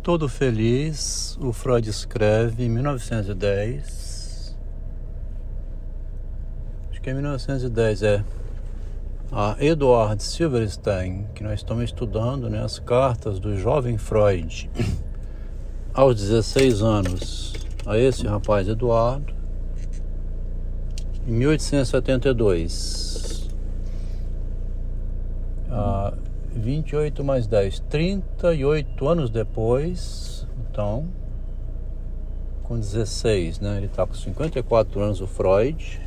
Todo feliz, o Freud escreve em 1910, acho que é 1910, a Eduard Silverstein, que nós estamos estudando, né, as cartas do jovem Freud, aos 16 anos, a esse rapaz Eduardo, em 1872, 28 mais 10, 38 anos depois, então, com 16, né? Ele está com 54 anos, o Freud.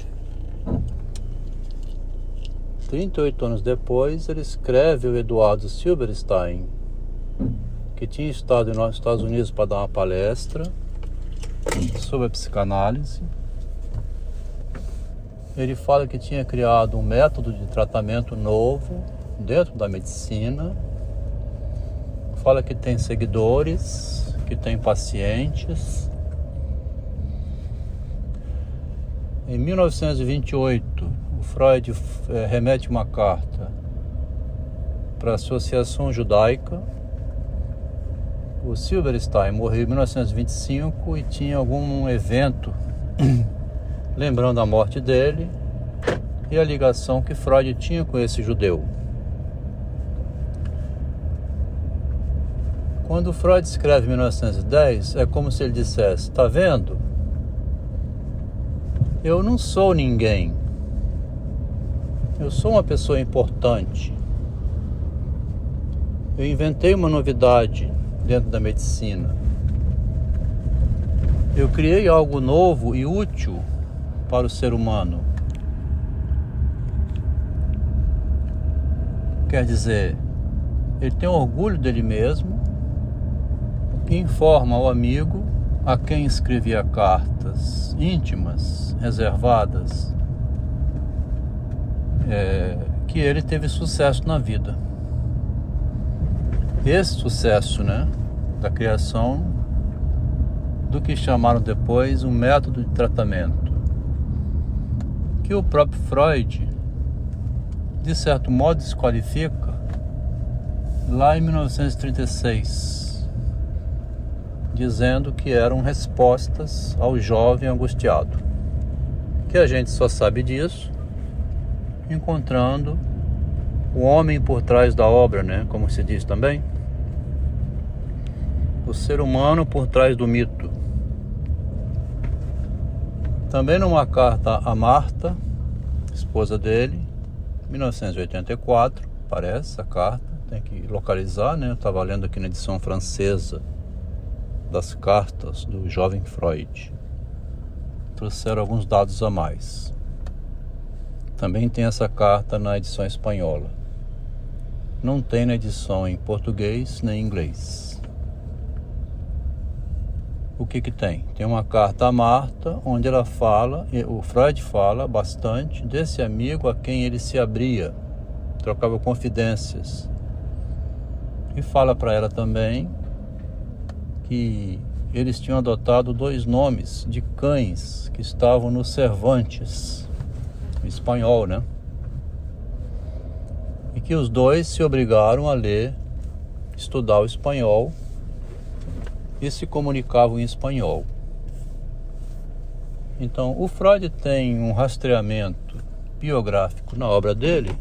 38 anos depois, ele escreve o Eduardo Silverstein, que tinha estado nos Estados Unidos para dar uma palestra sobre a psicanálise. Ele fala que tinha criado um método de tratamento novo dentro da medicina, fala que tem seguidores, que tem pacientes. Em 1928, o Freud remete uma carta para a Associação Judaica. O Silverstein morreu em 1925 e tinha algum evento lembrando a morte dele e a ligação que Freud tinha com esse judeu. Quando Freud escreve em 1910, é como se ele dissesse: tá vendo? Eu não sou ninguém. Eu sou uma pessoa importante. Eu inventei uma novidade dentro da medicina. Eu criei algo novo e útil para o ser humano. Quer dizer, ele tem orgulho dele mesmo, que informa ao amigo a quem escrevia cartas íntimas, reservadas, que ele teve sucesso na vida. Esse sucesso, né, da criação do que chamaram depois um método de tratamento, que o próprio Freud, de certo modo, desqualifica lá em 1936, dizendo que eram respostas ao jovem angustiado. Que a gente só sabe disso encontrando o homem por trás da obra, né? Como se diz também. O ser humano por trás do mito. Também numa carta a Marta, esposa dele, 1984, parece a carta, tem que localizar, né? Eu estava lendo aqui na edição francesa das cartas do jovem Freud. Trouxeram alguns dados a mais. Também tem essa carta na edição espanhola. Não tem na edição em português nem em inglês. O que tem? Tem uma carta a Marta, onde ela fala, o Freud fala bastante desse amigo a quem ele se abria, trocava confidências. E fala para ela também que eles tinham adotado 2 nomes de cães que estavam no Cervantes, em espanhol, né? E que os 2 se obrigaram a ler, estudar o espanhol e se comunicavam em espanhol. Então, o Freud tem um rastreamento biográfico na obra dele.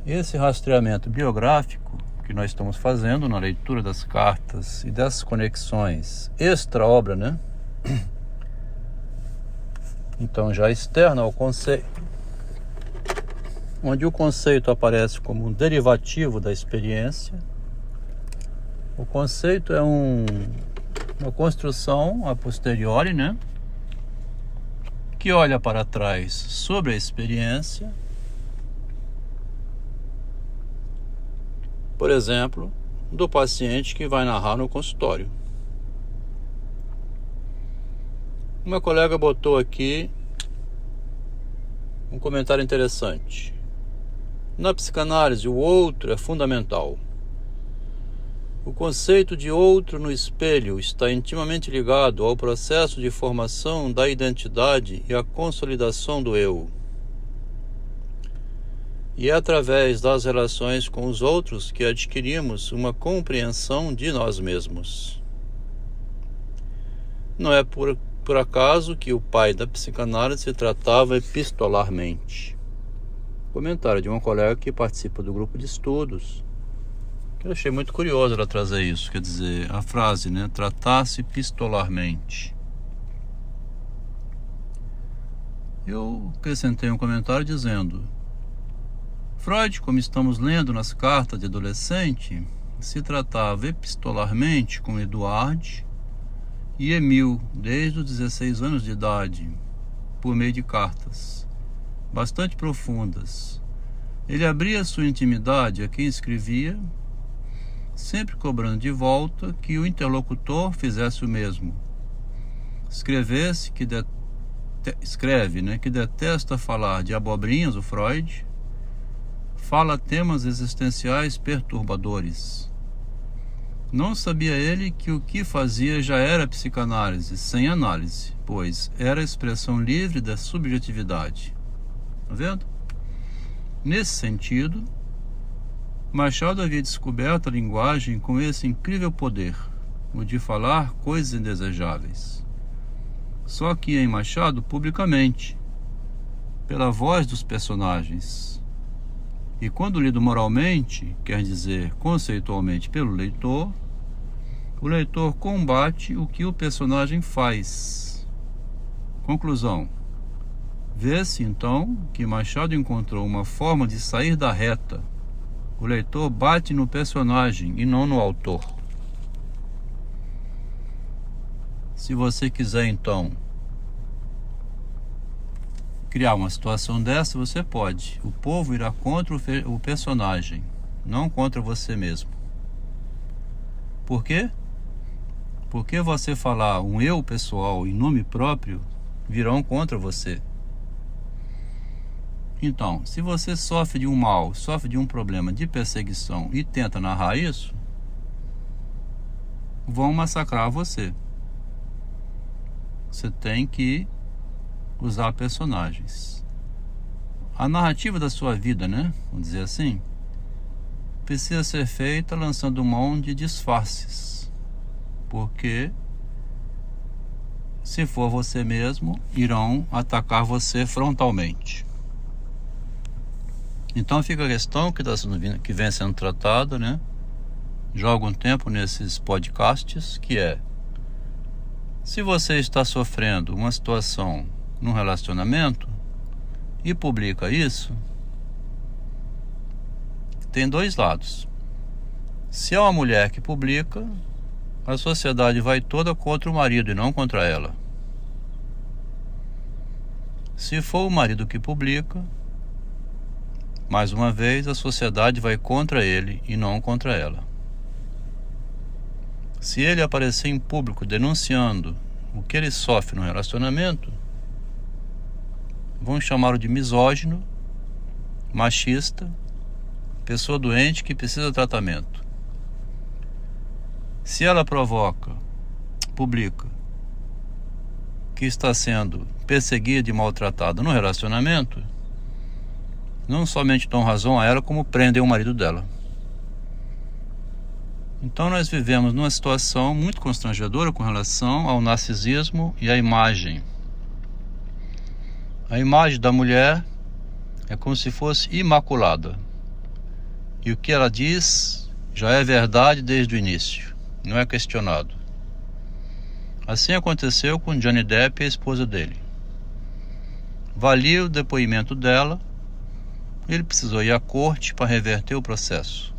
Esse rastreamento biográfico que nós estamos fazendo na leitura das cartas e das conexões extra-obra, né? Então já externa ao conceito, onde o conceito aparece como um derivativo da experiência. O conceito é uma construção a posteriori, né? Que olha para trás sobre a experiência. Por exemplo, do paciente que vai narrar no consultório. Uma colega botou aqui um comentário interessante. Na psicanálise, o outro é fundamental. O conceito de outro no espelho está intimamente ligado ao processo de formação da identidade e à consolidação do eu. E é através das relações com os outros que adquirimos uma compreensão de nós mesmos. Não é por acaso que o pai da psicanálise se tratava epistolarmente. Comentário de uma colega que participa do grupo de estudos, que eu achei muito curioso ela trazer isso, quer dizer, a frase, né, tratar-se epistolarmente. Eu acrescentei um comentário dizendo: Freud, como estamos lendo nas cartas de adolescente, se tratava epistolarmente com Eduard e Emil desde os 16 anos de idade, por meio de cartas bastante profundas. Ele abria sua intimidade a quem escrevia, sempre cobrando de volta que o interlocutor fizesse o mesmo. Escreve, que detesta falar de abobrinhas, o Freud, fala temas existenciais perturbadores. Não sabia ele que o que fazia já era psicanálise, sem análise, pois era a expressão livre da subjetividade. Tá vendo? Nesse sentido, Machado havia descoberto a linguagem com esse incrível poder, o de falar coisas indesejáveis. Só que em Machado, publicamente, pela voz dos personagens. E quando lido moralmente, quer dizer conceitualmente pelo leitor, o leitor combate o que o personagem faz. Conclusão: vê-se então que Machado encontrou uma forma de sair da reta. O leitor bate no personagem e não no autor. Se você quiser então criar uma situação dessa, você pode. O povo irá contra o personagem, não contra você mesmo. Por quê? Porque você falar um eu pessoal em nome próprio, virão contra você. Então, se você sofre de um mal, sofre de um problema de perseguição e tenta narrar isso, vão massacrar você. Você tem que usar personagens. A narrativa da sua vida, né? Vamos dizer assim, precisa ser feita lançando mão de disfarces. Porque se for você mesmo, irão atacar você frontalmente. Então fica a questão que vem sendo tratada, né? Já há algum tempo nesses podcasts, que é: se você está sofrendo uma situação num relacionamento e publica isso, tem dois lados. Se é uma mulher que publica, a sociedade vai toda contra o marido e não contra ela. Se for o marido que publica, mais uma vez a sociedade vai contra ele e não contra ela. Se ele aparecer em público denunciando o que ele sofre no relacionamento, vão chamá-lo de misógino, machista, pessoa doente que precisa de tratamento. Se ela publica que está sendo perseguida e maltratada no relacionamento, não somente dão razão a ela, como prendem o marido dela. Então nós vivemos numa situação muito constrangedora com relação ao narcisismo e à imagem. A imagem da mulher é como se fosse imaculada. E o que ela diz já é verdade desde o início, não é questionado. Assim aconteceu com Johnny Depp e a esposa dele. Valia o depoimento dela, ele precisou ir à corte para reverter o processo.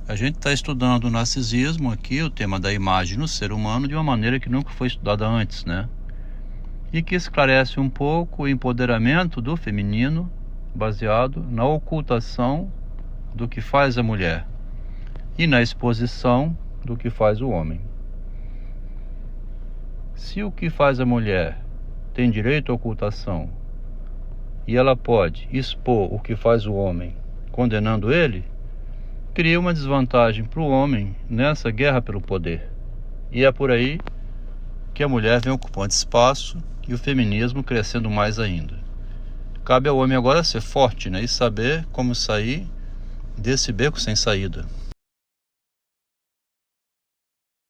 A gente está estudando o narcisismo aqui, o tema da imagem no ser humano, de uma maneira que nunca foi estudada antes, né? E que esclarece um pouco o empoderamento do feminino, baseado na ocultação do que faz a mulher e na exposição do que faz o homem. Se o que faz a mulher tem direito à ocultação e ela pode expor o que faz o homem, condenando ele, cria uma desvantagem para o homem nessa guerra pelo poder. E é por aí que a mulher vem ocupando espaço e o feminismo crescendo mais ainda. Cabe ao homem agora ser forte, né? E saber como sair desse beco sem saída.